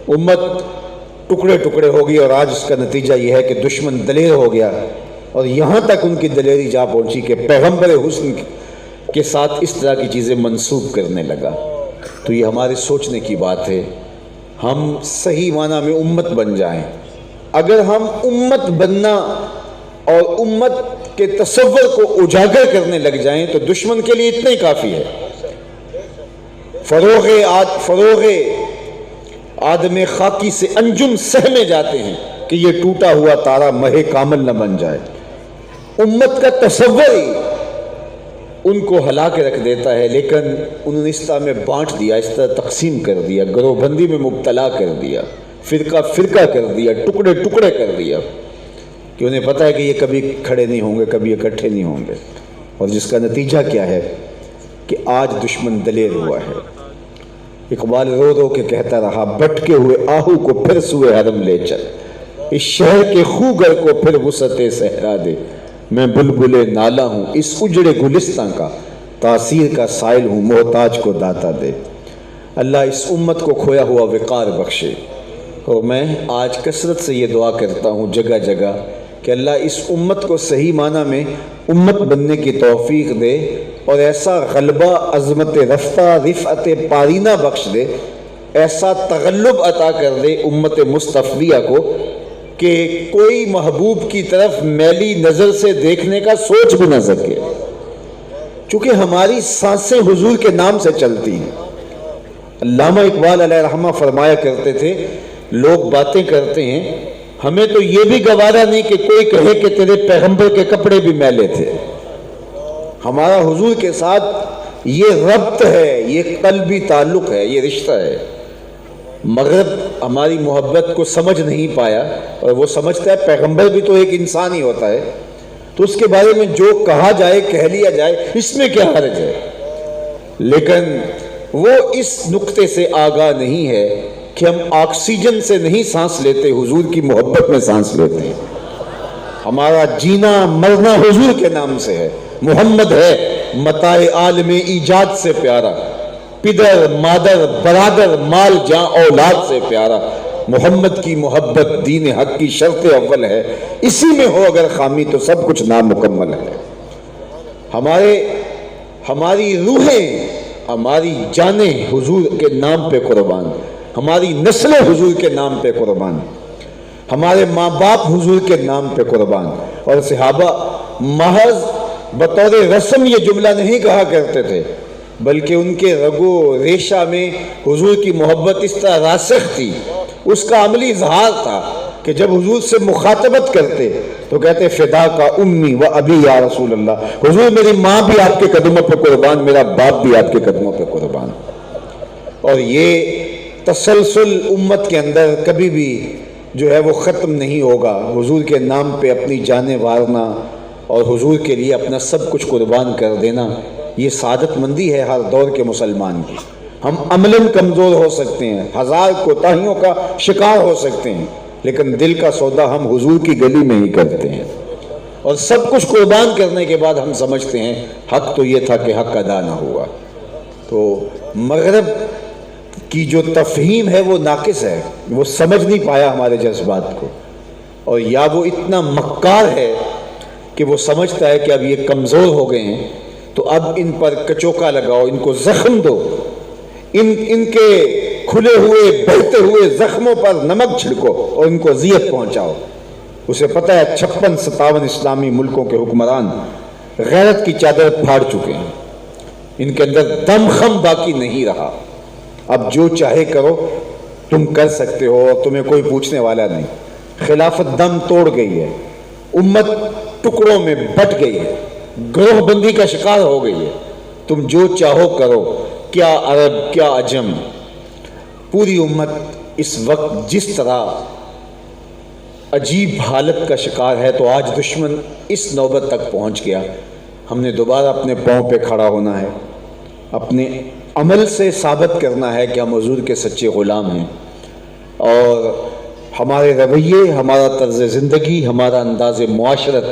امت ٹکڑے ٹکڑے ہو گئی، اور آج اس کا نتیجہ یہ ہے کہ دشمن دلیر ہو گیا، اور یہاں تک ان کی دلیری جا پہنچی کہ پیغمبر حسن کے ساتھ اس طرح کی چیزیں منسوب کرنے لگا۔ تو یہ ہمارے سوچنے کی بات ہے، ہم صحیح معنی میں امت بن جائیں۔ اگر ہم امت بننا اور امت کے تصور کو اجاگر کرنے لگ جائیں تو دشمن کے لیے اتنا ہی کافی ہے۔ فروغ آدم خاکی سے انجم سہمے جاتے ہیں کہ یہ ٹوٹا ہوا تارا مہ کامل نہ بن جائے۔ امت کا تصور ہی ان کو ہلا کے رکھ دیتا ہے، لیکن انہوں نے اس طرح میں بانٹ دیا، اس طرح تقسیم کر دیا، گروہ بندی میں مبتلا کر دیا، فرقہ فرقہ کر دیا، ٹکڑے ٹکڑے کر دیا، کہ انہیں پتہ ہے کہ یہ کبھی کھڑے نہیں ہوں گے، کبھی اکٹھے نہیں ہوں گے، اور جس کا نتیجہ کیا ہے کہ آج دشمن دلیر ہوا ہے۔ اقبال رو رو کے کہتا رہا، بھٹکے ہوئے آہو کو پھر سوئے حرم لے چل، اس شہر کے خوگر کو پھر وسعت صحرا دے، میں بلبل نالا ہوں اس اجڑے گلستاں کا، تاثیر کا سائل ہوں محتاج کو داتا دے۔ اللہ اس امت کو کھویا ہوا وقار بخشے، اور میں آج کثرت سے یہ دعا کرتا ہوں جگہ جگہ کہ اللہ اس امت کو صحیح معنی میں امت بننے کی توفیق دے، اور ایسا غلبہ عظمت رفتہ رفعت پارینہ بخش دے، ایسا تغلب عطا کر دے امت مصطفیہ کو کہ کوئی محبوب کی طرف میلی نظر سے دیکھنے کا سوچ بھی نہ سکے، چونکہ ہماری سانسیں حضور کے نام سے چلتی ہیں۔ علامہ اقبال علیہ رحمہ فرمایا کرتے تھے، لوگ باتیں کرتے ہیں، ہمیں تو یہ بھی گوارا نہیں کہ کوئی کہے کہ تیرے پیغمبر کے کپڑے بھی میلے تھے۔ ہمارا حضور کے ساتھ یہ ربط ہے، یہ قلبی تعلق ہے، یہ رشتہ ہے۔ مغرب ہماری محبت کو سمجھ نہیں پایا، اور وہ سمجھتا ہے پیغمبر بھی تو ایک انسان ہی ہوتا ہے، تو اس کے بارے میں جو کہا جائے کہہ لیا جائے، اس میں کیا حرج ہے۔ لیکن وہ اس نقطے سے آگاہ نہیں ہے کہ ہم آکسیجن سے نہیں سانس لیتے، حضور کی محبت میں سانس لیتے ہیں۔ ہمارا جینا مرنا حضور کے نام سے ہے۔ محمد ہے متاع عالم ایجاد سے پیارا، پدر مادر برادر مال جاں اولاد سے پیارا، محمد کی محبت دین حق کی شرط اول ہے، اسی میں ہو اگر خامی تو سب کچھ نامکمل ہے۔ ہماری روحیں، ہماری جانیں حضور کے نام پہ قربان، ہماری نسلیں حضور کے نام پہ قربان، ہمارے ماں باپ حضور کے نام پہ قربان۔ اور صحابہ محض بطور رسم یہ جملہ نہیں کہا کرتے تھے، بلکہ ان کے رگو ریشہ میں حضور کی محبت اس طرح راسخ تھی، اس کا عملی اظہار تھا کہ جب حضور سے مخاطبت کرتے تو کہتے فدا کا امی و ابی یا رسول اللہ، حضور میری ماں بھی آپ کے قدموں پہ قربان، میرا باپ بھی آپ کے قدموں پہ قربان۔ اور یہ تسلسل امت کے اندر کبھی بھی جو ہے وہ ختم نہیں ہوگا۔ حضور کے نام پہ اپنی جانیں وارنا اور حضور کے لیے اپنا سب کچھ قربان کر دینا، یہ سعادت مندی ہے ہر دور کے مسلمان کی۔ ہم عملاً کمزور ہو سکتے ہیں، ہزار کوتاہیوں کا شکار ہو سکتے ہیں، لیکن دل کا سودا ہم حضور کی گلی میں ہی کرتے ہیں، اور سب کچھ قربان کرنے کے بعد ہم سمجھتے ہیں حق تو یہ تھا کہ حق ادا نہ ہوا۔ تو مغرب کی جو تفہیم ہے وہ ناقص ہے، وہ سمجھ نہیں پایا ہمارے جذبات کو، اور یا وہ اتنا مکار ہے کہ وہ سمجھتا ہے کہ اب یہ کمزور ہو گئے ہیں تو اب ان پر کچوکا لگاؤ، ان کو زخم دو، ان کے کھلے ہوئے بہتے ہوئے زخموں پر نمک چھڑکو اور ان کو اذیت پہنچاؤ۔ اسے پتہ ہے 56-57 اسلامی ملکوں کے حکمران غیرت کی چادر پھاڑ چکے ہیں، ان کے اندر دم خم باقی نہیں رہا۔ اب جو چاہے کرو، تم کر سکتے ہو اور تمہیں کوئی پوچھنے والا نہیں۔ خلافت دم توڑ گئی ہے، امت ٹکڑوں میں بٹ گئی ہے، گروہ بندی کا شکار ہو گئی ہے، تم جو چاہو کرو، کیا عرب کیا عجم۔ پوری امت اس وقت جس طرح عجیب حالت کا شکار ہے، تو آج دشمن اس نوبت تک پہنچ گیا۔ ہم نے دوبارہ اپنے پاؤں پہ کھڑا ہونا ہے، اپنے عمل سے ثابت کرنا ہے کہ ہم حضور کے سچے غلام ہیں، اور ہمارے رویے، ہمارا طرز زندگی، ہمارا انداز معاشرت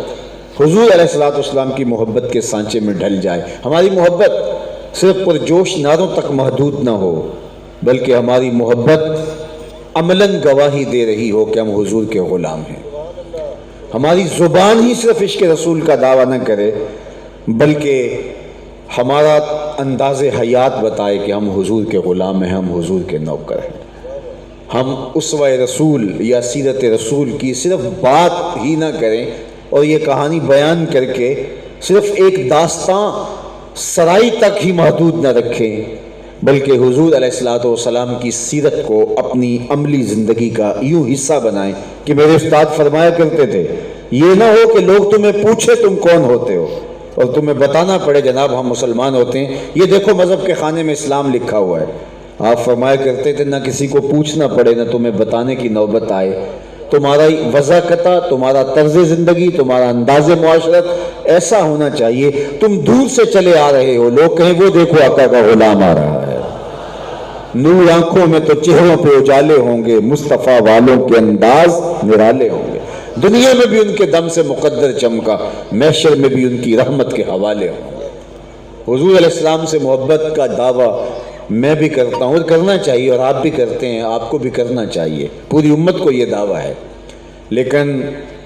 حضور علیہ السلام کی محبت کے سانچے میں ڈھل جائے۔ ہماری محبت صرف پرجوش نعروں تک محدود نہ ہو، بلکہ ہماری محبت عملاً گواہی دے رہی ہو کہ ہم حضور کے غلام ہیں. ہماری زبان ہی صرف عشق رسول کا دعویٰ نہ کرے بلکہ ہمارا انداز حیات بتائے کہ ہم حضور کے غلام ہیں، ہم حضور کے نوکر ہیں. ہم اسوہ رسول یا سیرت رسول کی صرف بات ہی نہ کریں اور یہ کہانی بیان کر کے صرف ایک داستان سرائی تک ہی محدود نہ رکھیں بلکہ حضور علیہ الصلوۃ والسلام کی سیرت کو اپنی عملی زندگی کا یوں حصہ بنائیں کہ میرے استاد فرمایا کرتے تھے یہ نہ ہو کہ لوگ تمہیں پوچھے تم کون ہوتے ہو اور تمہیں بتانا پڑے جناب ہم مسلمان ہوتے ہیں، یہ دیکھو مذہب کے خانے میں اسلام لکھا ہوا ہے. آپ فرمایا کرتے تھے نہ کسی کو پوچھنا پڑے نہ تمہیں بتانے کی نوبت آئے. تمہارا وضاقتہ، تمہارا طرز زندگی، تمہارا انداز معاشرت ایسا ہونا چاہیے تم دور سے چلے آ رہے ہو لوگ کہیں وہ دیکھو آقا کا غلام آ رہا ہے. نور آنکھوں میں تو چہروں پہ اجالے ہوں گے، مصطفیٰ والوں کے انداز نرالے ہوں گے. دنیا میں بھی ان کے دم سے مقدر چمکا، محشر میں بھی ان کی رحمت کے حوالے ہوں گے. حضور علیہ السلام سے محبت کا دعویٰ میں بھی کرتا ہوں اور کرنا چاہیے، اور آپ بھی کرتے ہیں، آپ کو بھی کرنا چاہیے، پوری امت کو یہ دعویٰ ہے. لیکن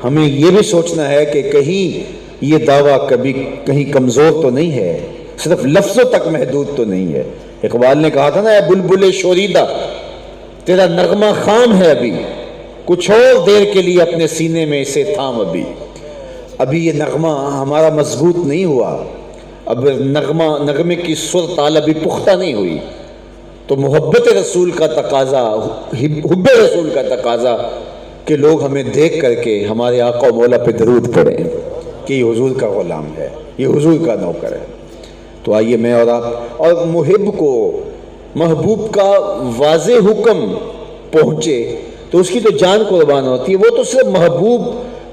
ہمیں یہ بھی سوچنا ہے کہ کہیں یہ دعویٰ کبھی کہیں کمزور تو نہیں ہے، صرف لفظوں تک محدود تو نہیں ہے. اقبال نے کہا تھا نا، اے بلبل شوریدہ تیرا نغمہ خام ہے ابھی، کچھ اور دیر کے لیے اپنے سینے میں اسے تھام ابھی یہ نغمہ ہمارا مضبوط نہیں ہوا، اب نغمے کی سر تال ابھی پختہ نہیں ہوئی. تو محبت رسول کا تقاضا، حب رسول کا تقاضا کہ لوگ ہمیں دیکھ کر کے ہمارے آقا و مولا پہ درود پڑھیں کہ یہ حضور کا غلام ہے، یہ حضور کا نوکر ہے. تو آئیے میں اور آپ اور محب کو محبوب کا واضح حکم پہنچے تو اس کی تو جان قربان ہوتی ہے. وہ تو صرف محبوب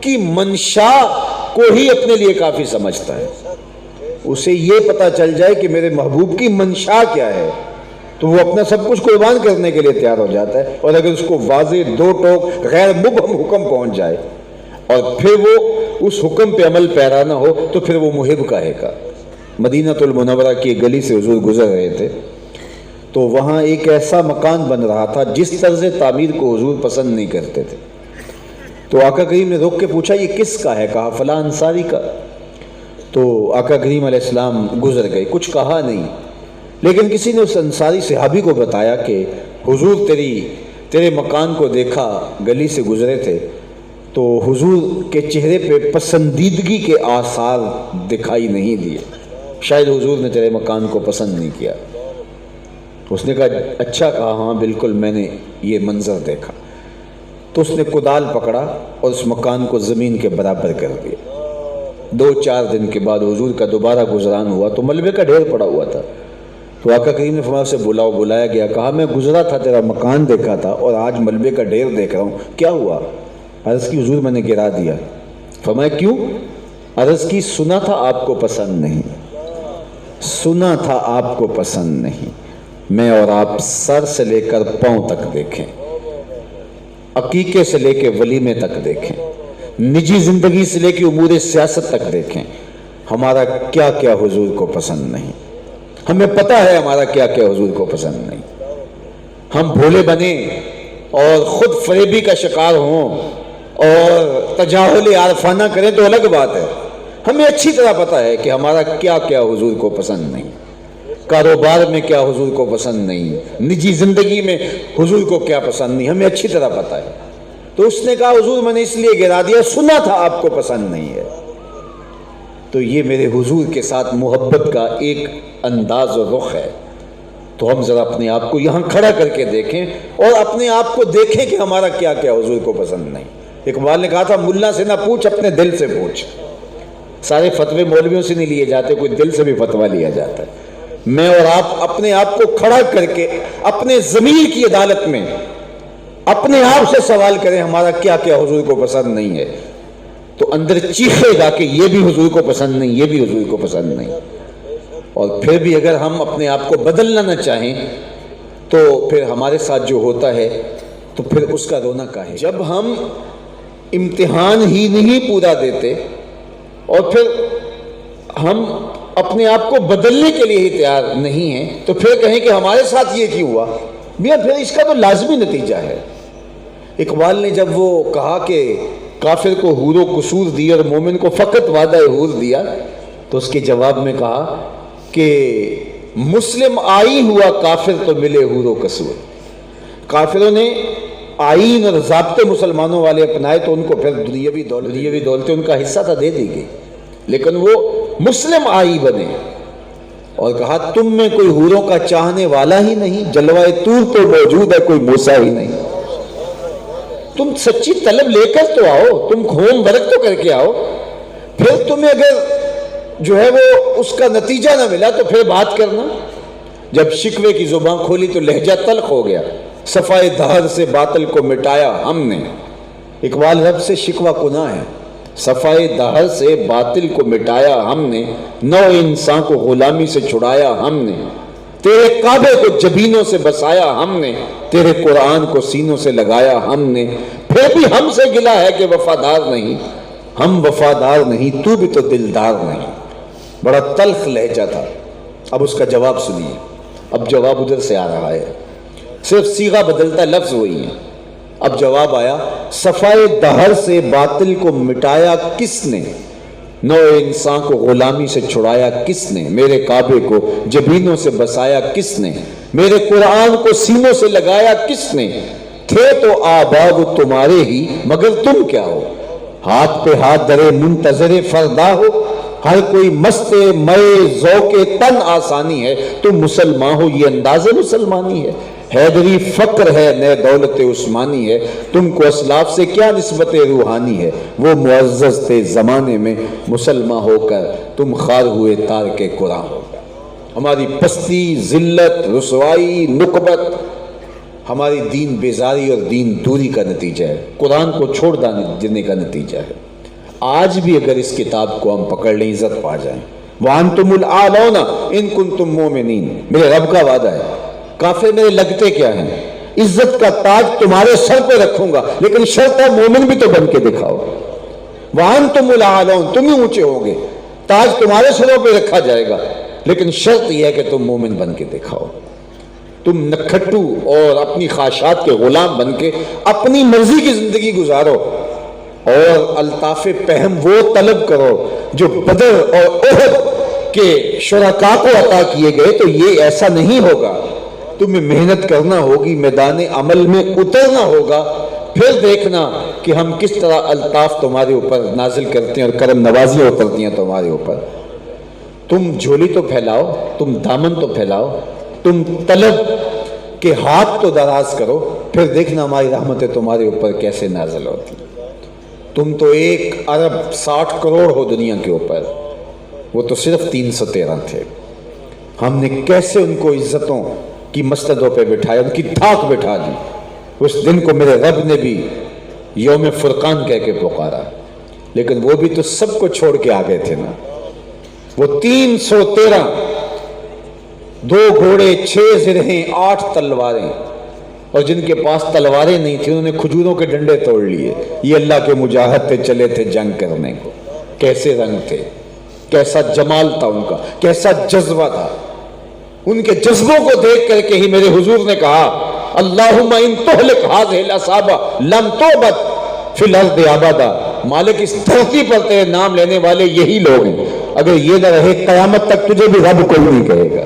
کی منشا کو ہی اپنے لیے کافی سمجھتا ہے. اسے یہ پتہ چل جائے کہ میرے محبوب کی منشا کیا ہے تو وہ اپنا سب کچھ قربان کرنے کے لیے تیار ہو جاتا ہے. اور اگر اس کو واضح دو ٹوک غیر مبہم حکم پہنچ جائے اور پھر وہ اس حکم پہ عمل پیرا نہ ہو تو پھر وہ محب کہے گا. مدینہ المنورہ کی گلی سے حضور گزر رہے تھے تو وہاں ایک ایسا مکان بن رہا تھا جس طرز تعمیر کو حضور پسند نہیں کرتے تھے. تو آقا کریم نے روک کے پوچھا یہ کس کا ہے؟ کہا فلاں انصاری کا. تو آقا کریم علیہ السلام گزر گئے، کچھ کہا نہیں، لیکن کسی نے اس انصاری صحابی کو بتایا کہ حضور تیرے مکان کو دیکھا، گلی سے گزرے تھے تو حضور کے چہرے پہ پسندیدگی کے آثار دکھائی نہیں دیے، شاید حضور نے تیرے مکان کو پسند نہیں کیا. اس نے کہا اچھا، کہا ہاں بالکل میں نے یہ منظر دیکھا. تو اس نے کدال پکڑا اور اس مکان کو زمین کے برابر کر دیا. 2-4 دن کے بعد حضور کا دوبارہ گزران ہوا تو ملبے کا ڈھیر پڑا ہوا تھا. تو آقا کریم نے فرمایا اسے بلایا گیا. کہا میں گزرا تھا، تیرا مکان دیکھا تھا اور آج ملبے کا ڈھیر دیکھ رہا ہوں، کیا ہوا؟ عرض کی حضور میں نے گرا دیا. فرمایا کیوں؟ عرض کی سنا تھا آپ کو پسند نہیں، سنا تھا آپ کو پسند نہیں. میں اور آپ سر سے لے کر پاؤں تک دیکھیں، عقیقے سے لے کے ولیمے تک دیکھیں، نجی زندگی سے لے کے امور سیاست تک دیکھیں، ہمارا کیا کیا حضور کو پسند نہیں. ہمیں پتہ ہے ہمارا کیا کیا حضور کو پسند نہیں. ہم بھولے بنیں اور خود فریبی کا شکار ہوں اور تجاہل عارفانہ کریں تو الگ بات ہے. ہمیں اچھی طرح پتہ ہے کہ ہمارا کیا کیا حضور کو پسند نہیں، کاروبار میں کیا حضور کو پسند نہیں، نجی زندگی میں حضور کو کیا پسند نہیں، ہمیں اچھی طرح پتہ ہے. تو اس نے کہا حضور میں نے اس لیے گرا دیا، سنا تھا آپ کو پسند نہیں ہے. تو یہ میرے حضور کے ساتھ محبت کا ایک انداز و رخ ہے. تو ہم ذرا اپنے آپ کو یہاں کھڑا کر کے دیکھیں اور اپنے آپ کو دیکھیں کہ ہمارا کیا کیا حضور کو پسند نہیں. اقبال نے کہا تھا ملا سے نہ پوچھ، اپنے دل سے پوچھ. سارے فتوے مولویوں سے نہیں لیے جاتے، کوئی دل سے بھی فتویٰ لیا جاتا ہے. میں اور آپ اپنے آپ کو کھڑا کر کے اپنے ضمیر کی عدالت میں اپنے آپ سے سوال کریں ہمارا کیا کیا حضور کو پسند نہیں ہے. تو اندر چیخے گا کہ یہ بھی حضور کو پسند نہیں، یہ بھی حضور کو پسند نہیں. اور پھر بھی اگر ہم اپنے آپ کو بدلنا نہ چاہیں تو پھر ہمارے ساتھ جو ہوتا ہے تو پھر اس کا رونا کا ہے. جب ہم امتحان ہی نہیں پورا دیتے اور پھر ہم اپنے آپ کو بدلنے کے لیے ہی تیار نہیں ہیں تو پھر کہیں کہ ہمارے ساتھ یہ کیوں ہوا؟ میاں پھر اس کا تو لازمی نتیجہ ہے اقبال نے جب وہ کہا کہ کافر کو حور و قصور دی اور مومن کو فقط وعدہ حور دیا، تو اس کے جواب میں کہا کہ مسلم آئی ہوا کافر تو ملے حور و قصور۔ کافروں نے آئین اور ضابطے مسلمانوں والے اپنائے تو ان کو پھر دنیاوی دولتیں ان کا حصہ تھا دے دی گئی، لیکن وہ مسلم آئی بنے اور کہا تم میں کوئی حوروں کا چاہنے والا ہی نہیں، جلوہ طور تو موجود ہے کوئی موسیٰ ہی نہیں۔ تم سچی طلب لے کر تو آؤ، تم ہوم ورک تو کر کے آؤ، پھر تمہیں اگر جو ہے وہ اس کا نتیجہ نہ ملا تو پھر بات کرنا۔ جب شکوے کی زبان کھولی تو لہجہ تلخ ہو گیا، صفائے دہر سے باطل کو مٹایا ہم نے۔ اقبال رب سے شکوہ کناں ہے، صفائے دہر سے باطل کو مٹایا ہم نے، نو انسان کو غلامی سے چھڑایا ہم نے، تیرے کعبے کو جبینوں سے بسایا ہم نے، تیرے قرآن کو سینوں سے لگایا ہم نے، پھر بھی ہم سے گلا ہے کہ وفادار نہیں، ہم وفادار نہیں تو بھی تو دلدار نہیں۔ بڑا تلخ لہجہ تھا۔ اب اس کا جواب سنیے، اب جواب ادھر سے آ رہا ہے، صرف صیغہ بدلتا، لفظ وہی ہے۔ اب جواب آیا، صفائے دہر سے باطل کو مٹایا کس نے، نو انسان کو غلامی سے چھڑایا کس نے، میرے کعبے کو جبینوں سے بسایا کس نے، میرے قرآن کو سینوں سے لگایا کس نے، تھے تو آباد تمہارے ہی مگر تم کیا ہو، ہاتھ پہ ہاتھ درے منتظر فردا ہو، ہر کوئی مست مئے ذوق تن آسانی ہے، تم مسلمان ہو یہ انداز مسلمانی ہے، حیدری فقر ہے نئے دولت عثمانی ہے، تم کو اسلاف سے کیا نسبت روحانی ہے، وہ معزز تھے زمانے میں مسلمان ہو کر تم خار ہوئے تار کے قرآن ہو کر۔ ہماری پستی، ذلت، رسوائی، نکبت ہماری دین بیزاری اور دین دوری کا نتیجہ ہے، قرآن کو چھوڑ دینے کا نتیجہ ہے۔ آج بھی اگر اس کتاب کو ہم پکڑ لیں عزت پا جائیں، وَأَنْتُمُ الْأَعْلَوْنَ إِن كُنتُم مُؤْمِنِينَ، میرے رب کا وعدہ ہے۔ کافر میرے لگتے کیا ہیں، عزت کا تاج تمہارے سر پہ رکھوں گا، لیکن شرط ہے مومن بھی تو بن کے دکھاؤ۔ وَأَنْتُمُ الْأَعْلَوْنَ، تم ہی اونچے ہوں گے، تاج تمہارے سروں پہ رکھا جائے گا، لیکن شرط یہ ہے کہ تم مومن بن کے دکھاؤ۔ تم نکھٹو اور اپنی خواہشات کے غلام بن کے اپنی مرضی کی زندگی گزارو اور الطاف پہم وہ طلب کرو جو بدر اور احد کے شرکاء کو عطا کیے گئے، تو یہ ایسا نہیں ہوگا۔ تمہیں محنت کرنا ہوگی، میدان عمل میں اترنا ہوگا، پھر دیکھنا کہ ہم کس طرح الطاف تمہارے اوپر نازل کرتے ہیں اور کرم نوازیاں اترتی ہیں تمہارے اوپر۔ تم جھولی تو پھیلاؤ، تم دامن تو پھیلاؤ، تم طلب کے ہاتھ تو دراز کرو، پھر دیکھنا ہماری رحمتیں تمہارے اوپر کیسے نازل ہوتی۔ تم تو 1 ارب 60 کروڑ ہو دنیا کے اوپر، وہ تو صرف 313 تھے۔ ہم نے کیسے ان کو عزتوں کی مسندوں پہ بٹھایا، ان کی دھاک بٹھا دی۔ اس دن کو میرے رب نے بھی یوم فرقان کہہ کے پکارا، لیکن وہ بھی تو سب کو چھوڑ کے آ گئے تھے نا۔ وہ 313، 2 گھوڑے، 6 زرہیں، 8 تلواریں، اور جن کے پاس تلواریں نہیں تھیں انہوں نے کھجوروں کے ڈنڈے توڑ لیے۔ یہ اللہ کے مجاہد تھے، چلے تھے جنگ کرنے کو۔ کیسے رنگ تھے، کیسا جمال تھا ان کا، کیسا جذبہ تھا۔ ان کے جذبوں کو دیکھ کر کے ہی میرے حضور نے کہا، اللہم ان تہلک ہذہ العصابہ لم تعبد فی الارض ابدا، مالک اس دھرتی پر تیرے نام لینے والے یہی لوگ ہیں، اگر یہ نہ رہے قیامت تک تجھے بھی رب کوئی نہیں کہے گا۔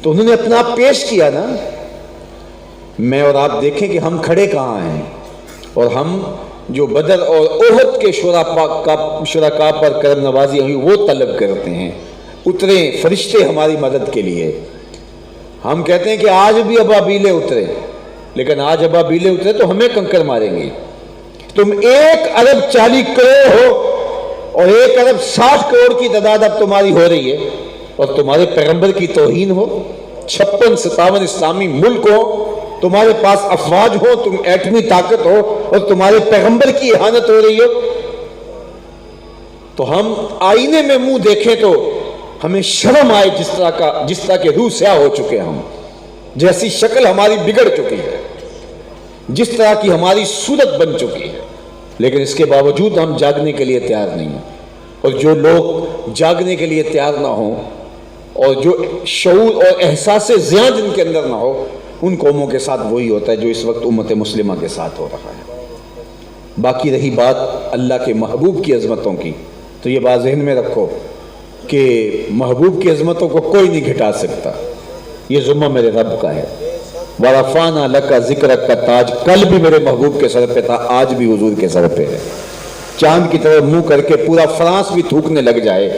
تو انہوں نے اپنا آپ پیش کیا نا۔ میں اور آپ دیکھیں کہ ہم کھڑے کہاں ہیں، اور ہم جو بدر اور احد کے شرکاء پر کرم نوازی ہوئی وہ طلب کرتے ہیں، اترے فرشتے ہماری مدد کے لیے۔ ہم کہتے ہیں کہ آج بھی ابابیلیں اترے، لیکن آج ابابیلیں اترے تو ہمیں کنکر ماریں گے۔ تم 1 ارب 40 کروڑ ہو اور 1 ارب 60 کروڑ کی تعداد اب تمہاری ہو رہی ہے، اور تمہارے پیغمبر کی توہین ہو، 56-57 اسلامی ملک ہو، تمہارے پاس افواج ہو، تم ایٹمی طاقت ہو، اور تمہارے پیغمبر کی اہانت ہو رہی ہو، تو ہم آئینے میں منہ دیکھیں تو ہمیں شرم آئے، جس طرح کے روح سیاہ ہو چکے ہم، جیسی شکل ہماری بگڑ چکی ہے، جس طرح کی ہماری صورت بن چکی ہے، لیکن اس کے باوجود ہم جاگنے کے لیے تیار نہیں ہیں۔ اور جو لوگ جاگنے کے لیے تیار نہ ہوں، اور جو شعور اور احساس زیاں جن کے اندر نہ ہو، ان قوموں کے ساتھ وہی ہوتا ہے جو اس وقت امت مسلمہ کے ساتھ ہو رہا ہے۔ باقی رہی بات اللہ کے محبوب کی عظمتوں کی، تو یہ بات ذہن میں رکھو کہ محبوب کی عظمتوں کو کوئی نہیں گھٹا سکتا، یہ ذمہ میرے رب کا ہے۔ وَرَفَعْنَا لَكَ ذِكْرَكَ کا تاج کل بھی میرے محبوب کے سر پہ تھا، آج بھی حضور کے سر پہ ہے۔ چاند کی طرف منہ کر کے پورا فرانس بھی تھوکنے لگ جائے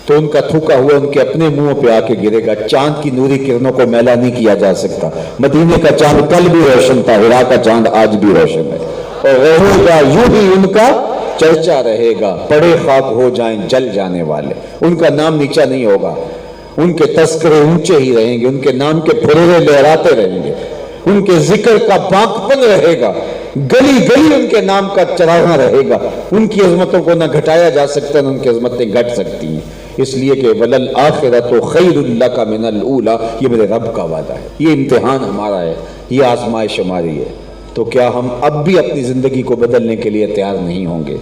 تو ان کا تھوکا ہوا ان کے اپنے منہ پہ آ کے گرے گا، چاند کی نوری کرنوں کو میلا نہیں کیا جا سکتا۔ مدینے کا چاند کل بھی روشن تھا، ہرا کا چاند آج بھی روشن ہے، اور رہے گا یوں ہی ان کا چرچا رہے گا، پڑے خاک ہو جائیں جل جانے والے، ان کا نام نیچا نہیں ہوگا، ان کے تذکرے اونچے ہی رہیں گے، ان کے نام کے پھرورے لہراتے رہیں گے، ان کے ذکر کا پاکپن رہے گا، گلی گلی ان کے نام کا چراغاں رہے گا۔ ان کی عظمتوں کو نہ گھٹایا جا سکتا، نہ ان کی عظمتیں گھٹ سکتی ہیں، اس لیے کہ وَلَلْآخِرَةُ خَيْرٌ لَكَ مِنَ الْأُولَىٰ، یہ میرے رب کا وعدہ ہے، یہ امتحان ہمارا ہے، یہ آزمائش ہماری ہے۔ تو کیا ہم اب بھی اپنی زندگی کو بدلنے کے لیے تیار نہیں ہوں گے؟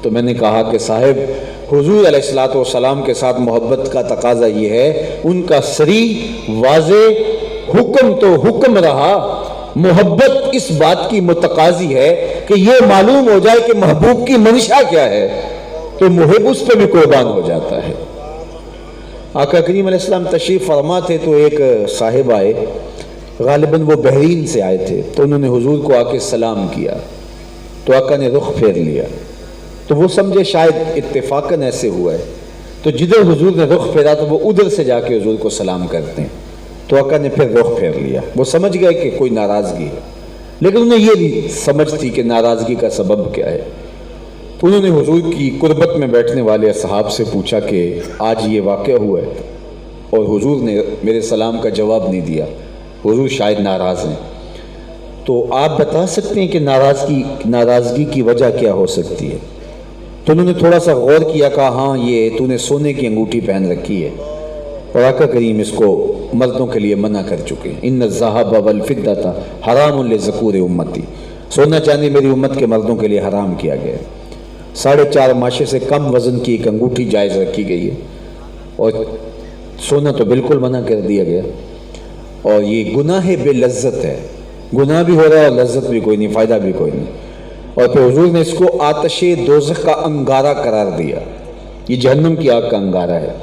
تو میں نے کہا کہ صاحب حضور علیہ الصلوۃ والسلام کے ساتھ محبت کا تقاضا یہ ہے، ان کا صریح واضح حکم تو حکم رہا، محبت اس بات کی متقاضی ہے کہ یہ معلوم ہو جائے کہ محبوب کی منشا کیا ہے، تو محب اس پہ بھی قربان ہو جاتا ہے۔ آقا کریم علیہ السلام تشریف فرما تھے تو ایک صاحب آئے، غالباً وہ بحرین سے آئے تھے، تو انہوں نے حضور کو آ کے سلام کیا، تو آقا نے رخ پھیر لیا، تو وہ سمجھے شاید اتفاقاً ایسے ہوا ہے، تو جدھر حضور نے رخ پھیرا تو وہ ادھر سے جا کے حضور کو سلام کرتے ہیں، تو آقا نے پھر رخ پھیر لیا۔ وہ سمجھ گئے کہ کوئی ناراضگی ہے، لیکن انہیں یہ نہیں سمجھ تھی کہ ناراضگی کا سبب کیا ہے۔ تو انہوں نے حضور کی قربت میں بیٹھنے والے اصحاب سے پوچھا کہ آج یہ واقعہ ہوا ہے، اور حضور نے میرے سلام کا جواب نہیں دیا، حضور شاید ناراض ہیں، تو آپ بتا سکتے ہیں کہ ناراضگی کی وجہ کیا ہو سکتی ہے؟ تو انہوں نے تھوڑا سا غور کیا، کہا ہاں یہ تو نے سونے کی انگوٹھی پہن رکھی ہے، اور آقا کریم اس کو مردوں کے لیے منع کر چکے ہیں، ان الذھب والفضة حرام لذکور امتی، سونا چاندی میری امت کے مردوں کے لیے حرام کیا گیا ہے۔ 4.5 ماشے سے کم وزن کی ایک انگوٹھی جائز رکھی گئی ہے، اور سونا تو بالکل منع کر دیا گیا، اور یہ گناہ بے لذت ہے، گناہ بھی ہو رہا ہے اور لذت بھی کوئی نہیں، فائدہ بھی کوئی نہیں۔ اور پھر حضور نے اس کو آتش دوزخ کا انگارہ قرار دیا، یہ جہنم کی آگ کا انگارہ ہے،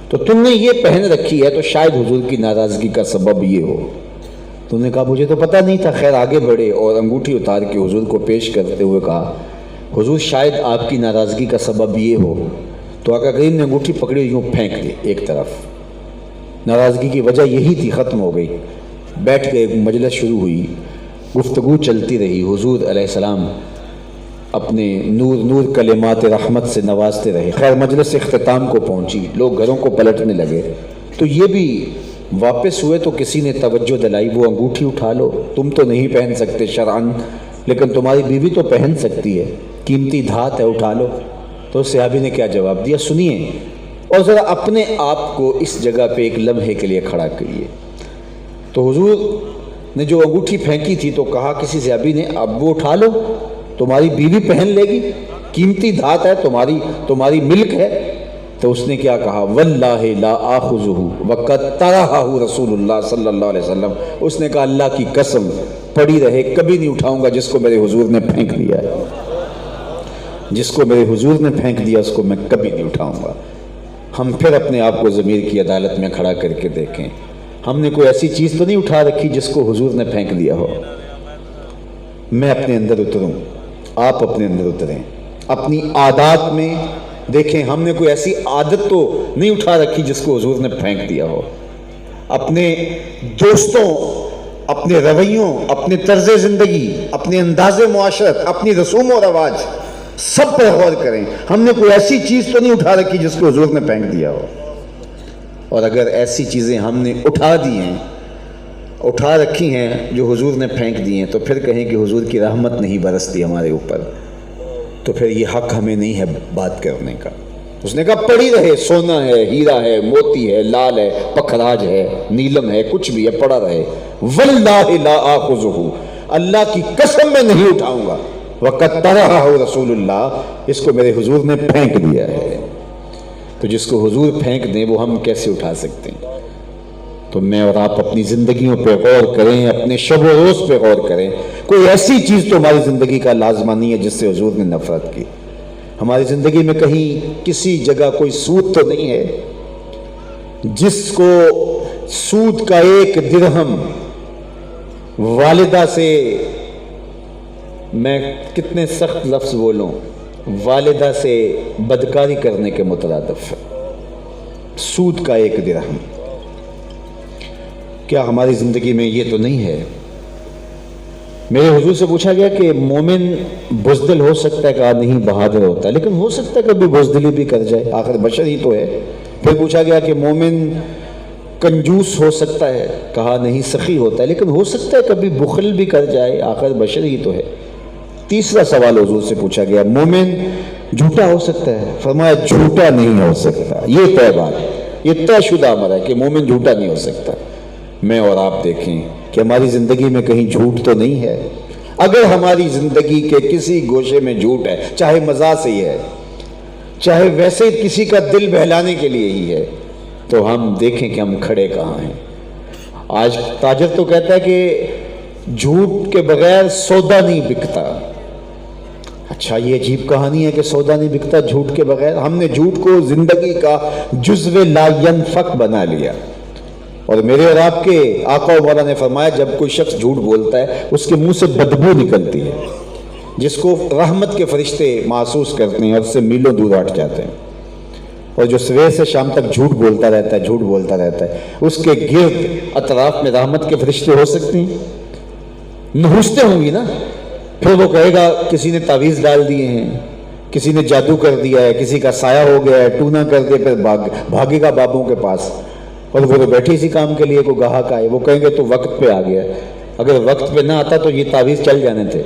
تو تم نے یہ پہن رکھی ہے تو شاید حضور کی ناراضگی کا سبب یہ ہو۔ تم نے کہا مجھے تو پتہ نہیں تھا، خیر آگے بڑھے اور انگوٹھی اتار کے حضور کو پیش کرتے ہوئے کہا حضور شاید آپ کی ناراضگی کا سبب یہ ہو، تو آقا کریم نے انگوٹھی پکڑی یوں پھینک دی ایک طرف، ناراضگی کی وجہ یہی تھی، ختم ہو گئی۔ بیٹھ کے مجلس شروع ہوئی، گفتگو چلتی رہی، حضور علیہ السلام اپنے نور کلمات رحمت سے نوازتے رہے۔ خیر مجلس اختتام کو پہنچی، لوگ گھروں کو پلٹنے لگے، تو یہ بھی واپس ہوئے تو کسی نے توجہ دلائی، وہ انگوٹھی اٹھا لو، تم تو نہیں پہن سکتے شرعاً، لیکن تمہاری بیوی تو پہن سکتی ہے، قیمتی دھات ہے، اٹھا لو۔ تو صحابی نے کیا جواب دیا سنیے، اور ذرا اپنے آپ کو اس جگہ پہ ایک لمحے کے لیے کھڑا کریے۔ تو حضور نے جو انگوٹھی پھینکی تھی تو کہا کسی صحابی نے اب وہ اٹھا لو، تمہاری بیوی پہن لے گی، قیمتی دھات ہے، تمہاری ملک ہے۔ تو اس نے کیا کہا واللہ لا آخذہ وقد طرحہ رسول اللہ صلی اللہ علیہ وسلم، اس نے کہا اللہ کی قسم پڑی رہے کبھی نہیں اٹھاؤں گا جس کو میرے حضور نے پھینک دیا ہے، جس کو میرے حضور نے پھینک دیا اس کو میں کبھی نہیں اٹھاؤں گا۔ ہم پھر اپنے آپ کو ضمیر کی عدالت میں کھڑا کر کے دیکھیں، ہم نے کوئی ایسی چیز تو نہیں اٹھا رکھی جس کو حضور نے پھینک دیا ہو۔ میں اپنے اندر اتروں، آپ اپنے اندر اتریں، اپنی عادات میں دیکھیں، ہم نے کوئی ایسی عادت تو نہیں اٹھا رکھی جس کو حضور نے پھینک دیا ہو۔ اپنے دوستوں، اپنے رویوں، اپنے طرز زندگی، اپنے انداز معاشرت، اپنی رسوم و رواج، سب پر غور کریں، ہم نے کوئی ایسی چیز تو نہیں اٹھا رکھی جس کو حضور نے پھینک دیا ہو۔ اور اگر ایسی چیزیں ہم نے اٹھا دی ہیں، اٹھا رکھی ہیں جو حضور نے پھینک دی ہیں، تو پھر کہیں کہ حضور کی رحمت نہیں برستی ہمارے اوپر، تو پھر یہ حق ہمیں نہیں ہے بات کرنے کا۔ اس نے کہا پڑی رہے، سونا ہے، ہیرا ہے، موتی ہے، لال ہے، پکھراج ہے، نیلم ہے، کچھ بھی ہے، پڑا رہے، واللہ لا آخذہ، اللہ کی قسم میں نہیں اٹھاؤں گا، وقد طرحہ رسول اللہ، اس کو میرے حضور نے پھینک دیا ہے۔ تو جس کو حضور پھینک دیں وہ ہم کیسے اٹھا سکتے ہیں؟ تو میں اور آپ اپنی زندگیوں پہ غور کریں، اپنے شب و روز پہ غور کریں. کوئی ایسی چیز تو ہماری زندگی کا لازمہ نہیں ہے جس سے حضور نے نفرت کی. ہماری زندگی میں کہیں کسی جگہ کوئی سود تو نہیں ہے جس کو سود کا 1 درہم والدہ سے، میں کتنے سخت لفظ بولوں، والدہ سے بدکاری کرنے کے مترادف ہے. سود کا 1 درہم. کیا ہماری زندگی میں یہ تو نہیں ہے؟ میرے حضور سے پوچھا گیا کہ مومن بزدل ہو سکتا ہے؟ کہا نہیں، بہادر ہوتا ہے، لیکن ہو سکتا ہے کبھی بزدلی بھی کر جائے، آخر بشر ہی تو ہے. پھر پوچھا گیا کہ مومن کنجوس ہو سکتا ہے؟ کہا نہیں، سخی ہوتا ہے، لیکن ہو سکتا ہے کبھی بخل بھی کر جائے، آخر بشر ہی تو ہے. تیسرا سوال حضور سے پوچھا گیا، مومن جھوٹا ہو سکتا ہے؟ فرمایا جھوٹا نہیں ہو سکتا. یہ طے بات، یہ طے شدہ امر ہے کہ مومن جھوٹا نہیں ہو سکتا. میں اور آپ دیکھیں کہ ہماری زندگی میں کہیں جھوٹ تو نہیں ہے. اگر ہماری زندگی کے کسی گوشے میں جھوٹ ہے، چاہے مزاح سے ہی ہے، چاہے ویسے کسی کا دل بہلانے کے لیے ہی ہے، تو ہم دیکھیں کہ ہم کھڑے کہاں ہیں. آج تاجر تو کہتا ہے کہ جھوٹ کے بغیر سودا نہیں بکتا. اچھا، یہ عجیب کہانی ہے کہ سودا نہیں بکتا جھوٹ کے بغیر. ہم نے جھوٹ کو زندگی کا جزو لا ینفک بنا لیا. اور میرے اور آپ کے آقا و مولا نے فرمایا جب کوئی شخص جھوٹ بولتا ہے اس کے منہ سے بدبو نکلتی ہے جس کو رحمت کے فرشتے محسوس کرتے ہیں اور اس سے میلوں دور ہٹ جاتے ہیں. اور جو صبح سے شام تک جھوٹ بولتا رہتا ہے، جھوٹ بولتا رہتا ہے، اس کے گرد اطراف میں رحمت کے فرشتے ہو سکتے ہیں؟ نحوستے ہوں گی نا. پھر وہ کہے گا کسی نے تعویذ ڈال دیے ہیں، کسی نے جادو کر دیا ہے، کسی کا سایہ ہو گیا ہے، ٹونا کر دے، پھر بھاگے گا بابوں کے پاس. اور وہ تو بیٹھے اسی کام کے لیے، کوئی گاہک آئے، وہ کہیں گے تو وقت پہ آ گیا. اگر وقت پہ نہ آتا تو یہ تعویذ چل جانے تھے.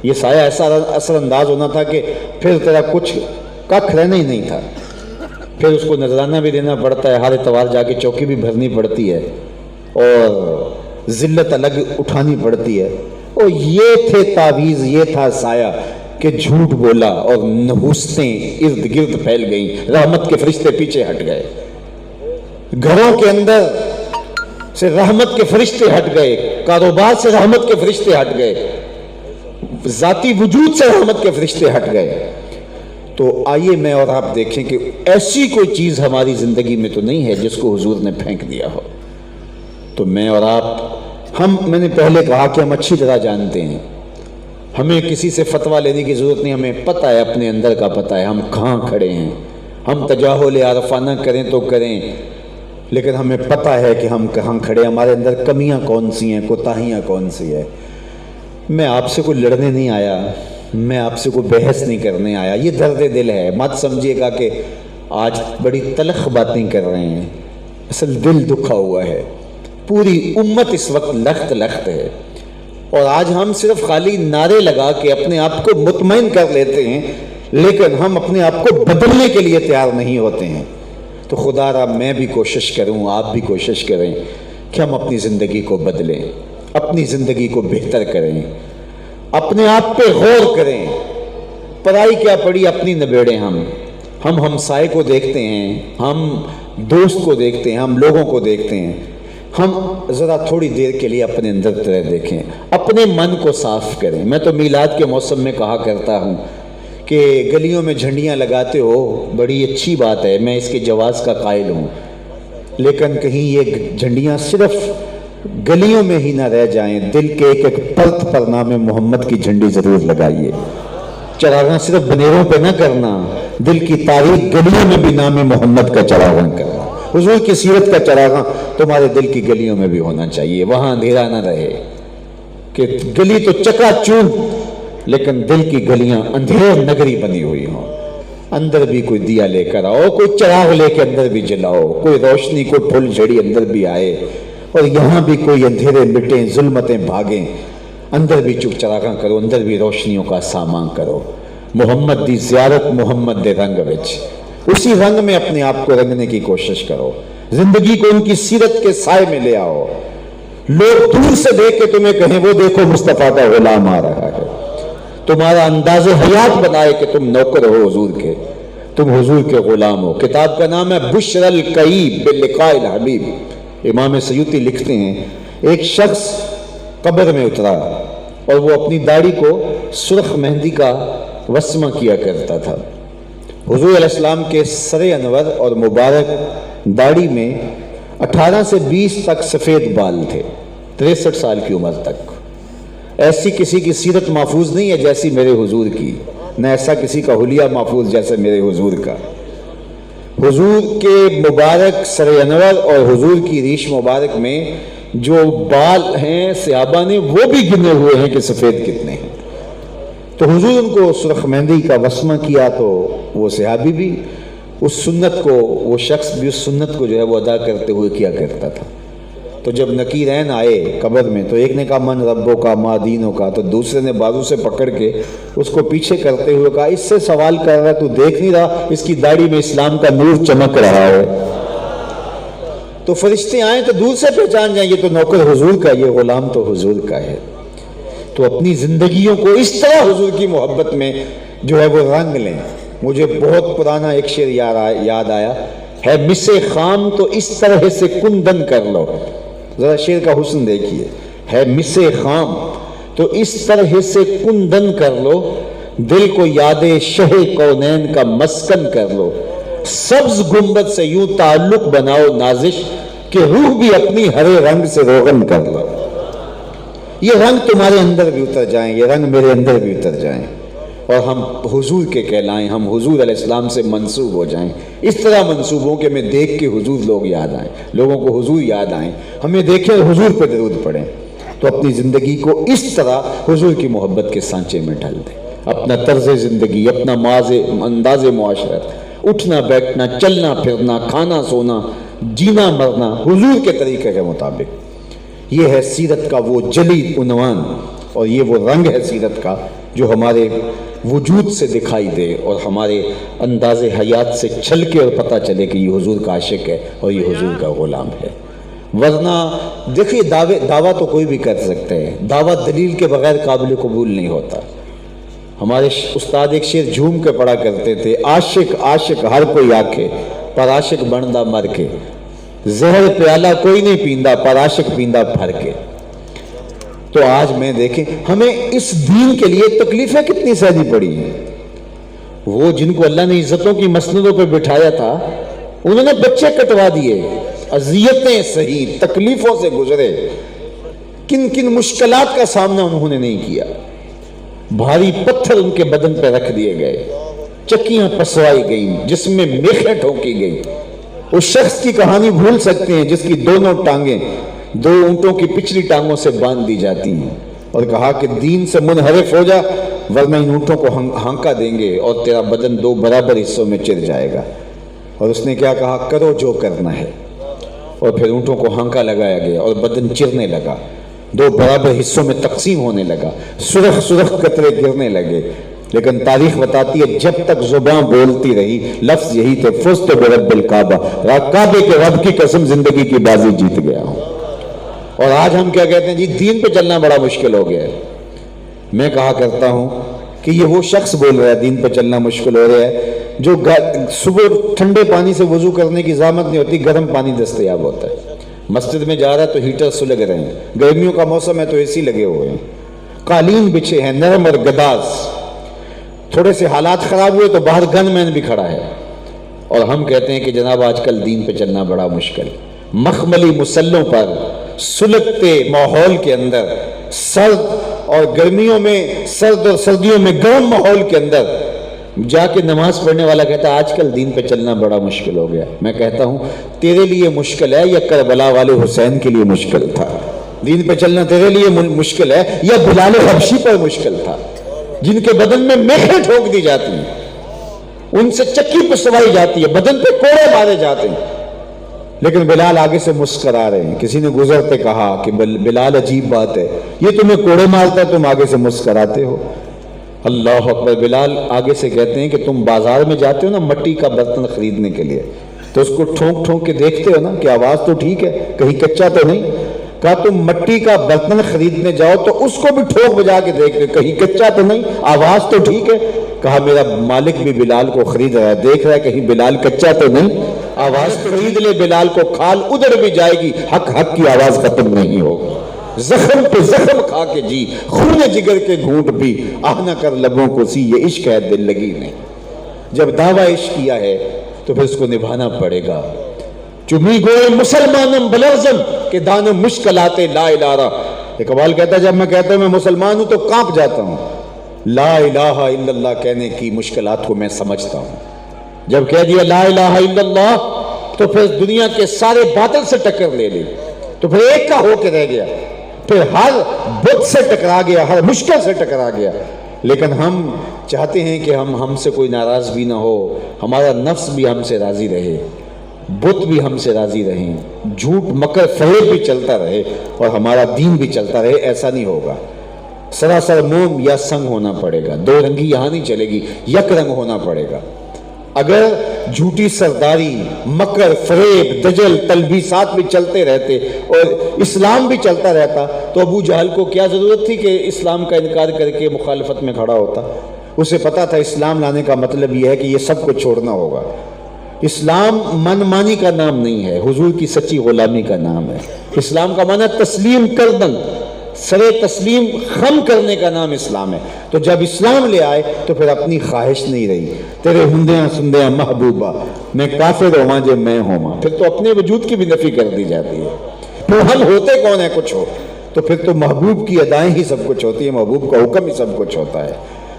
یہ سایہ ایسا اثر انداز ہونا تھا کہ پھر تیرا کچھ ککھ رہنا ہی نہیں تھا. پھر اس کو نذرانہ بھی دینا پڑتا ہے، ہر اتوار جا کے چوکی بھی بھرنی پڑتی ہے اور ذلت الگ اٹھانی پڑتی ہے. اور یہ تھے تعویذ، یہ تھا سایہ کہ جھوٹ بولا اور نحوستیں ارد گرد پھیل گئیں، رحمت کے فرشتے پیچھے ہٹ گئے. گھروں کے اندر سے رحمت کے فرشتے ہٹ گئے، کاروبار سے رحمت کے فرشتے ہٹ گئے، ذاتی وجود سے رحمت کے فرشتے ہٹ گئے. تو آئیے میں اور آپ دیکھیں کہ ایسی کوئی چیز ہماری زندگی میں تو نہیں ہے جس کو حضور نے پھینک دیا ہو. تو میں اور آپ، میں نے پہلے کہا کہ ہم اچھی طرح جانتے ہیں، ہمیں کسی سے فتویٰ لینے کی ضرورت نہیں. ہمیں پتہ ہے، اپنے اندر کا پتہ ہے ہم کہاں کھڑے ہیں. ہم تجاہل عارفانہ کریں تو کریں، لیکن ہمیں پتہ ہے کہ ہم کہاں کھڑے، ہمارے اندر کمیاں کون سی ہیں، کوتاہیاں کون سی ہیں. میں آپ سے کوئی لڑنے نہیں آیا، میں آپ سے کوئی بحث نہیں کرنے آیا. یہ درد دل ہے، مت سمجھیے گا کہ آج بڑی تلخ باتیں کر رہے ہیں. اصل دل دکھا ہوا ہے. پوری امت اس وقت لخت لخت ہے، اور آج ہم صرف خالی نعرے لگا کے اپنے آپ کو مطمئن کر لیتے ہیں، لیکن ہم اپنے آپ کو بدلنے کے لیے تیار نہیں ہوتے ہیں. تو خدا را میں بھی کوشش کروں، آپ بھی کوشش کریں کہ ہم اپنی زندگی کو بدلیں، اپنی زندگی کو بہتر کریں، اپنے آپ پہ غور کریں. پرائی کیا پڑی اپنی نبیڑیں. ہم ہمسائے کو دیکھتے ہیں، ہم دوست کو دیکھتے ہیں، ہم لوگوں کو دیکھتے ہیں. ہم ذرا تھوڑی دیر کے لیے اپنے اندر طرح دیکھیں، اپنے من کو صاف کریں. میں تو میلاد کے موسم میں کہا کرتا ہوں کہ گلیوں میں جھنڈیاں لگاتے ہو، بڑی اچھی بات ہے، میں اس کے جواز کا قائل ہوں، لیکن کہیں یہ جھنڈیاں صرف گلیوں میں ہی نہ رہ جائیں. دل کے ایک ایک پرت پر نام محمد کی جھنڈی ضرور لگائیے. چراغاں صرف بنیروں پہ نہ کرنا، دل کی تاریخ گلیوں میں بھی نام محمد کا چراغاں کرنا. حضور کی سیرت کا چراغاں تمہارے دل کی گلیوں میں بھی ہونا چاہیے. وہاں اندھیرا نہ رہے کہ گلی تو چکا چوند، لیکن دل کی گلیاں اندھیر نگری بنی ہوئی ہوں. اندر بھی کوئی دیا لے کر آؤ، کوئی چراغ لے کے اندر بھی جلاؤ، کوئی روشنی، کوئی پھول جھڑی اندر بھی آئے، اور یہاں بھی کوئی اندھیرے مٹیں، ظلمتیں بھاگیں. اندر بھی چک چراغاں کرو، اندر بھی روشنیوں کا سامان کرو. محمد دی زیارت، محمد دے رنگ وچ، اسی رنگ میں اپنے آپ کو رنگنے کی کوشش کرو. زندگی کو ان کی سیرت کے سائے میں لے آؤ. لوگ دور سے دیکھ کے تمہیں کہیں وہ دیکھو مصطفیٰ کا غلام آ رہا ہے. تمہارا انداز حیات بنائے کہ تم نوکر ہو حضور کے، تم حضور کے غلام ہو. کتاب کا نام ہے بشر الکئیب بلقاء الحبیب. امام سیوطی لکھتے ہیں ایک شخص قبر میں اترا اور وہ اپنی داڑھی کو سرخ مہندی کا وسمہ کیا کرتا تھا۔ حضور علیہ السلام کے سر انور اور مبارک داڑھی میں 18 سے 20 تک سفید بال تھے، 63 سال کی عمر تک۔ ایسی کسی کی سیرت محفوظ نہیں ہے جیسی میرے حضور کی، نہ ایسا کسی کا حلیہ محفوظ جیسے میرے حضور کا۔ حضور کے مبارک سر انور اور حضور کی ریش مبارک میں جو بال ہیں صحابہ نے وہ بھی گنے ہوئے ہیں کہ سفید کتنے ہیں۔ تو حضور ان کو سرخ مہندی کا وسمہ کیا تو وہ صحابی بھی اس سنت کو، وہ شخص بھی اس سنت کو جو ہے وہ ادا کرتے ہوئے کیا کرتا تھا۔ تو جب نکیرین آئے قبر میں تو ایک نے کہا من ربوں کا ما دینوں کا، تو دوسرے نے بازو سے پکڑ کے اس کو پیچھے کرتے ہوئے کہا اس سے سوال کر رہا ہے، تو دیکھ نہیں رہا اس کی داڑھی میں اسلام کا نور چمک رہا ہے؟ تو فرشتے آئیں تو دور سے پہچان جائیں یہ تو نوکر حضور کا، یہ غلام تو حضور کا ہے۔ تو اپنی زندگیوں کو اس طرح حضور کی محبت میں جو ہے وہ رنگ لیں۔ مجھے بہت پرانا ایک شعر یاد آیا ہے، مس خام تو اس طرح سے کندن کر لو، ذرا شعر کا حسن دیکھیے، ہے مس خام تو اس طرح سے کندن کر لو، دل کو یاد شہ کونین کا مسکن کر لو، سبز گنبد سے یوں تعلق بناؤ نازش کہ روح بھی اپنی ہرے رنگ سے روغن کر لو۔ یہ رنگ تمہارے اندر بھی اتر جائیں، یہ رنگ میرے اندر بھی اتر جائیں اور ہم حضور کے کہلائیں، ہم حضور علیہ السلام سے منسوب ہو جائیں۔ اس طرح منسوب ہوں کہ ہمیں دیکھ کے حضور لوگ یاد آئیں، لوگوں کو حضور یاد آئیں، ہمیں دیکھیں اور حضور پہ درود پڑھیں۔ تو اپنی زندگی کو اس طرح حضور کی محبت کے سانچے میں ڈھال دیں۔ اپنا طرز زندگی، اپنا انداز معاشرت، اٹھنا بیٹھنا، چلنا پھرنا، کھانا سونا، جینا مرنا حضور کے طریقے کے مطابق، یہ ہے سیرت کا وہ جلی عنوان اور یہ وہ رنگ ہے سیرت کا جو ہمارے وجود سے دکھائی دے اور ہمارے انداز حیات سے چھلکے اور پتہ چلے کہ یہ حضور کا عاشق ہے اور یہ حضور کا غلام ہے۔ ورنہ دیکھیے دعویٰ تو کوئی بھی کر سکتے ہیں، دعویٰ دلیل کے بغیر قابل قبول نہیں ہوتا۔ ہمارے استاد ایک شعر جھوم کے پڑھا کرتے تھے، عاشق عاشق ہر کوئی آکھے پر عاشق بندا مر کے، زہر پیالہ کوئی نہیں پیندا پر عاشق پیندا پھر کے۔ تو آج میں دیکھیں ہمیں اس دین کے لیے تکلیفیں کتنی سہنی پڑی ہیں۔ وہ جن کو اللہ نے عزتوں کی مسندوں پہ بٹھایا تھا انہوں نے بچے کٹوا دیے، اذیتیں سہی، تکلیفوں سے گزرے، کن کن مشکلات کا سامنا انہوں نے نہیں کیا، بھاری پتھر ان کے بدن پہ رکھ دیے گئے، چکیاں پسوائی گئیں، جس میں میخیں ٹھوکی گئی۔ اس شخص کی کہانی بھول سکتے ہیں جس کی دونوں ٹانگیں دو اونٹوں کی پچھلی ٹانگوں سے باندھ دی جاتی ہیں اور کہا کہ دین سے منحرف ہو جا ورنہ ان اونٹوں کو ہانکا دیں گے اور تیرا بدن دو برابر حصوں میں چر جائے گا۔ اور اس نے کیا کہا، کرو جو کرنا ہے، اور پھر اونٹوں کو ہانکا لگایا گیا اور بدن چرنے لگا، دو برابر حصوں میں تقسیم ہونے لگا، سرخ سرخ قطرے گرنے لگے۔ لیکن تاریخ بتاتی ہے جب تک زبان بولتی رہی لفظ یہی تھے، فزت برب الکعبہ، کعبے کے رب کی قسم زندگی کی بازی جیت گیا ہوں۔ اور آج ہم کیا کہتے ہیں، جی دین پہ چلنا بڑا مشکل ہو گیا ہے۔ میں کہا کرتا ہوں کہ یہ وہ شخص بول رہا ہے دین پہ چلنا مشکل ہو رہا ہے جو صبح ٹھنڈے پانی سے وضو کرنے کی زحمت نہیں ہوتی، گرم پانی دستیاب ہوتا ہے، مسجد میں جا رہا ہے تو ہیٹر سلگ رہے ہیں، گرمیوں کا موسم ہے تو اے سی لگے ہوئے ہیں، قالین بچھے ہیں نرم اور گداز، تھوڑے سے حالات خراب ہوئے تو باہر گن مین بھی کھڑا ہے، اور ہم کہتے ہیں کہ جناب آج کل دین پہ چلنا بڑا مشکل۔ مخملی مسلوں پر سلگتے ماحول کے اندر، سرد اور گرمیوں میں سرد اور سردیوں میں گرم ماحول کے اندر جا کے نماز پڑھنے والا کہتا ہے آج کل دین پہ چلنا بڑا مشکل ہو گیا۔ میں کہتا ہوں تیرے لیے مشکل ہے یا کربلا والے حسین کے لیے مشکل تھا؟ دین پہ چلنا تیرے لیے مشکل ہے یا بلال حبشی پر مشکل تھا جن کے بدن میں میخیں ٹھوک دی جاتی ہیں، ان سے چکی پسوائی جاتی ہے، بدن پہ کوڑے مارے جاتے ہیں، لیکن بلال آگے سے مسکرا رہے ہیں۔ کسی نے گزرتے کہا کہ بلال عجیب بات ہے، یہ تمہیں کوڑے مارتا ہے تم آگے سے مسکراتے ہو۔ اللہ اکبر۔ بلال آگے سے کہتے ہیں کہ تم بازار میں جاتے ہو نا مٹی کا برتن خریدنے کے لیے تو اس کو ٹھونک ٹھونک کے دیکھتے ہو نا کہ آواز تو ٹھیک ہے، کہیں کچا تو نہیں؟ کہا تم مٹی کا برتن خریدنے جاؤ تو اس کو بھی ٹھوک بجا کے دیکھتے ہو، کہیں کچا تو نہیں، آواز تو ٹھیک ہے؟ کہا میرا مالک بھی بلال کو خرید رہا ہے، دیکھ رہا ہے کہیں بلال کچا تو نہیں۔ آواز خرید لے بلال کو، کھال ادھر بھی جائے گی، حق حق کی آواز ختم نہیں ہوگی۔ زخم پہ زخم کھا کے جی، خون جگر کے گھونٹ بھی، آہ نہ کر لبوں کو سی، یہ عشق ہے دل لگی نہیں۔ جب دعویٰ عشق کیا ہے تو پھر اس کو نبھانا پڑے گا۔ چمی گوئے مسلمانم بلرزم کہ دانم مشکلاتے لا الہ۔ اقبال کہتا ہے جب میں کہتا ہوں میں مسلمان ہوں تو کانپ جاتا ہوں، لا الہ الا اللہ کہنے کی مشکلات کو میں سمجھتا ہوں۔ جب کہہ دیا لا الہ الا اللہ تو پھر دنیا کے سارے باطل سے ٹکر لے لی، تو پھر ایک کا ہو کے رہ گیا، پھر ہر بت سے ٹکرا گیا، ہر مشکل سے ٹکرا گیا۔ لیکن ہم چاہتے ہیں کہ ہم سے کوئی ناراض بھی نہ ہو، ہمارا نفس بھی ہم سے راضی رہے، بت بھی ہم سے راضی رہیں، جھوٹ مکر فریب بھی چلتا رہے اور ہمارا دین بھی چلتا رہے۔ ایسا نہیں ہوگا، سراسر موم یا سنگ ہونا پڑے گا، دو رنگی یہاں نہیں چلے گی، یک رنگ ہونا پڑے گا۔ اگر جھوٹی سرداری، مکر فریب، دجل، تلبیسات بھی چلتے رہتے اور اسلام بھی چلتا رہتا تو ابو جہل کو کیا ضرورت تھی کہ اسلام کا انکار کر کے مخالفت میں کھڑا ہوتا؟ اسے پتا تھا اسلام لانے کا مطلب یہ ہے کہ یہ سب کو چھوڑنا ہوگا۔ اسلام من مانی کا نام نہیں ہے، حضور کی سچی غلامی کا نام ہے۔ اسلام کا معنی تسلیم کردن، سرے تسلیم خم کرنے کا نام اسلام ہے۔ تو جب اسلام لے آئے تو پھر اپنی خواہش نہیں رہی، تیرے ہندیاں سندیاں محبوبہ میں کافر ہواں جے میں ہوما، پھر تو اپنے وجود کی بھی نفی کر دی جاتی ہے۔ پھر ہم ہوتے کون ہے کچھ ہو، تو پھر تو محبوب کی ادائیں ہی سب کچھ ہوتی ہے، محبوب کا حکم ہی سب کچھ ہوتا ہے۔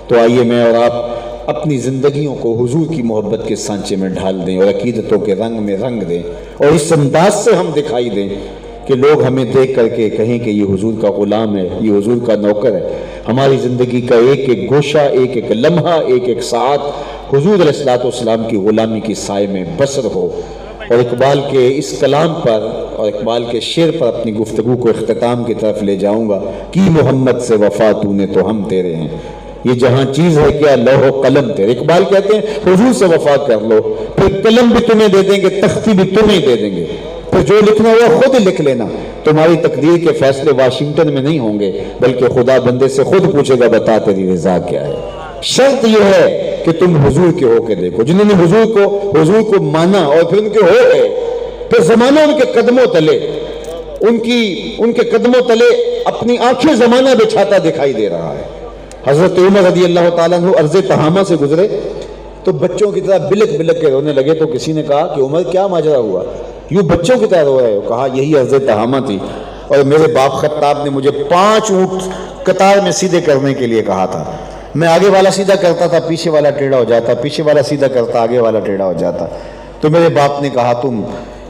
تو آئیے میں اور آپ اپنی زندگیوں کو حضور کی محبت کے سانچے میں ڈھال دیں اور عقیدتوں کے رنگ میں رنگ دیں، اور اس انداز سے ہم دکھائی دیں کہ لوگ ہمیں دیکھ کر کے کہیں کہ یہ حضور کا غلام ہے، یہ حضور کا نوکر ہے۔ ہماری زندگی کا ایک ایک گوشہ، ایک ایک لمحہ، ایک ایک ساعت حضور علیہ الصلوۃ والسلام کی غلامی کی سائے میں بسر ہو۔ اور اقبال کے اس کلام پر اور اقبال کے شعر پر اپنی گفتگو کو اختتام کی طرف لے جاؤں گا۔ کی محمد سے وفا تو نے تو ہم تیرے ہیں، یہ جہاں چیز ہے کیا لوح و قلم تیرے۔ اقبال کہتے ہیں حضور سے وفا کر لو، پھر قلم بھی تمہیں دے دیں گے، تختی بھی تمہیں دے دیں گے، پھر جو لکھنا ہوا خود لکھ لینا۔ تمہاری تقدیر کے فیصلے واشنگٹن میں نہیں ہوں گے، بلکہ خدا بندے سے خود پوچھے گا بتا تیری رضا کیا ہے۔ شرط یہ ہے کہ تم حضور کے ہو کے دیکھو۔ جنہوں نے حضور کو مانا اور پھر ان کے ہو گئے، پھر زمانہ ان کے قدموں تلے، ان کے قدموں تلے اپنی آنکھیں زمانہ بچھاتا دکھائی دے رہا ہے۔ حضرت عمر رضی اللہ تعالیٰ عنہ ارض تہامہ سے گزرے تو بچوں کی طرح بلک بلک کے رونے لگے، تو کسی نے کہا کہ عمر کیا ماجرا ہوا، یوں بچوں کی طرح رو رہے ہو؟ کہا یہی ارض تہامہ تھی اور میرے باپ خطاب نے مجھے 5 اونٹ قطار میں سیدھے کرنے کے لیے کہا تھا۔ میں آگے والا سیدھا کرتا تھا، پیچھے والا ٹیڑھا ہو جاتا، پیچھے والا سیدھا کرتا، آگے والا ٹیڑھا ہو جاتا۔ تو میرے باپ نے کہا تم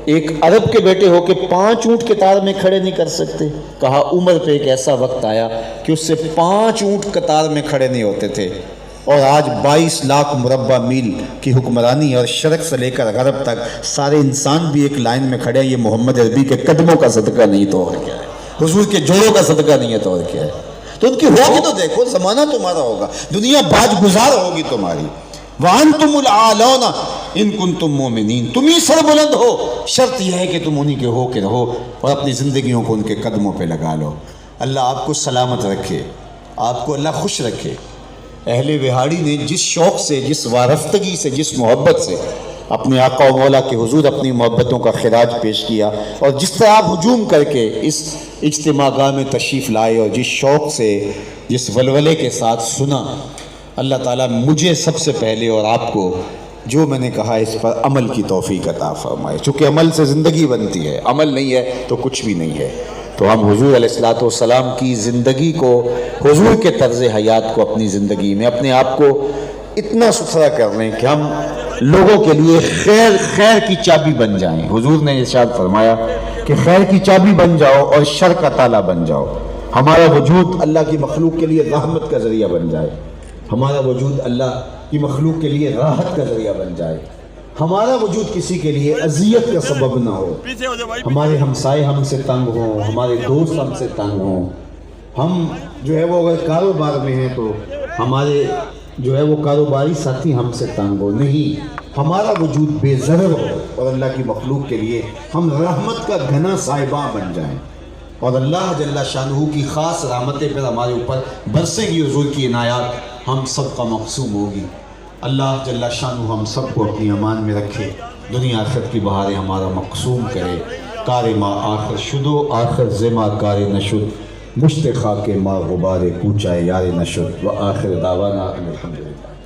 ایک عرب کے بیٹے ہو کے 5 اونٹ قطار میں کھڑے نہیں کر سکتے؟ کہا عمر پہ ایک ایسا وقت آیا کہ اس سے 5 اونٹ قطار میں کھڑے نہیں ہوتے تھے، اور آج 22 لاکھ مربع میل کی حکمرانی اور شرق سے لے کر غرب تک سارے انسان بھی ایک لائن میں کھڑے ہیں۔ یہ محمد عربی کے قدموں کا صدقہ نہیں تو اور کیا ہے، حضور کے جوڑوں کا صدقہ نہیں ہے تو اور کیا ہے۔ تو ان کی ہوگی تو دیکھو، زمانہ تمہارا ہوگا، دنیا باج گزار ہوگی تمہاری۔ وَأَنْتُمُ الْأَعْلَوْنَ إِن كُنْتُم مُؤْمِنِينَ، تم ہی سربلند ہو، شرط یہ ہے کہ تم انہی کے ہو کے رہو اور اپنی زندگیوں کو ان کے قدموں پہ لگا لو۔ اللہ آپ کو سلامت رکھے، آپ کو اللہ خوش رکھے۔ اہل وہاڑی نے جس شوق سے، جس وارفتگی سے، جس محبت سے اپنے آقا و مولا کے حضور اپنی محبتوں کا خراج پیش کیا، اور جس طرح آپ ہجوم کر کے اس اجتماع گاہ میں تشریف لائے، اور جس شوق سے، جس ولولے کے ساتھ سنا، اللہ تعالیٰ مجھے سب سے پہلے اور آپ کو جو میں نے کہا اس پر عمل کی توفیق عطا فرمائے، چونکہ عمل سے زندگی بنتی ہے، عمل نہیں ہے تو کچھ بھی نہیں ہے۔ تو ہم حضور علیہ الصلوۃ والسلام کی زندگی کو، حضور کے طرز حیات کو اپنی زندگی میں اپنے آپ کو اتنا ستھرا کر لیں کہ ہم لوگوں کے لیے خیر کی چابی بن جائیں۔ حضور نے ارشاد فرمایا کہ خیر کی چابی بن جاؤ اور شر کا تالا بن جاؤ۔ ہمارا وجود اللہ کی مخلوق کے لیے رحمت کا ذریعہ بن جائے، ہمارا وجود اللہ کی مخلوق کے لیے راحت کا ذریعہ بن جائے، ہمارا وجود کسی کے لیے اذیت کا سبب نہ ہو، ہمارے ہمسائے ہم سے تنگ ہوں، ہمارے دوست ہم سے تنگ ہوں، ہم جو ہے وہ اگر کاروبار میں ہیں تو ہمارے جو ہے وہ کاروباری ساتھی ہم سے تنگ ہو، نہیں، ہمارا وجود بے ضرر ہو اور اللہ کی مخلوق کے لیے ہم رحمت کا گھنا صاحباں بن جائیں، اور اللہ جل شانہ کی خاص رحمتیں پھر ہمارے اوپر برسیں گی، حضور کی عنایات ہم سب کا مقصوم ہوگی۔ اللہ جل شانہ ہم سب کو اپنی امان میں رکھے۔ دنیا آخرت کی بہاریں ہمارا مقسوم کرے، کار ما آخر شدو آخر زما کار نشد، مشت خاک ما غبار کوچہ یار نشد، و آخر دعوانا الحمدللہ۔